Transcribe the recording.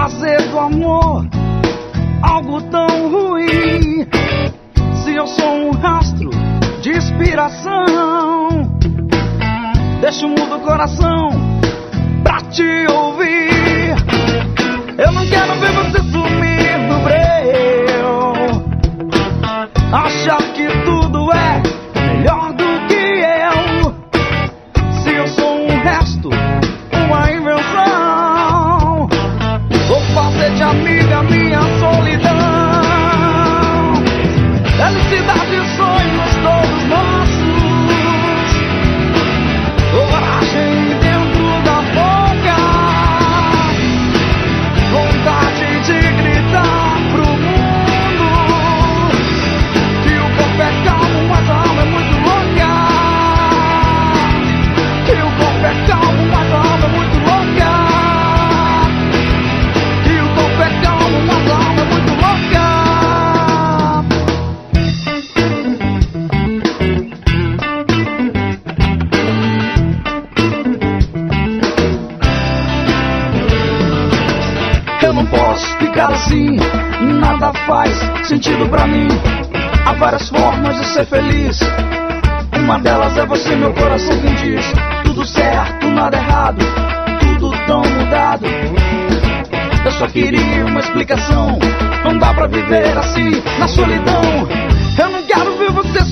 fazer do amor algo tão ruim? Se eu sou um rastro de inspiração, deixa o mundo coração pra te ouvir. Eu não quero ver você sumir no breu, achar que tudo é melhor do que eu. Se eu sou um resto, uma invenção, vou fazer de amiga minha solidão. Felicidade e sonhos todos nossos, coragem dentro da boca, vontade de gritar pro mundo que o corpo é calmo, mas a alma é muito louca. Que o corpo é calmo, mas a alma é muito louca. Que o corpo é calmo, mas a alma é muito louca. Eu não posso ficar assim, nada faz sentido pra mim. Há várias formas de ser feliz, uma delas é você, meu coração quem diz. Tudo certo, nada errado, tudo tão mudado. Eu só queria uma explicação, não dá pra viver assim, na solidão. Eu não quero ver você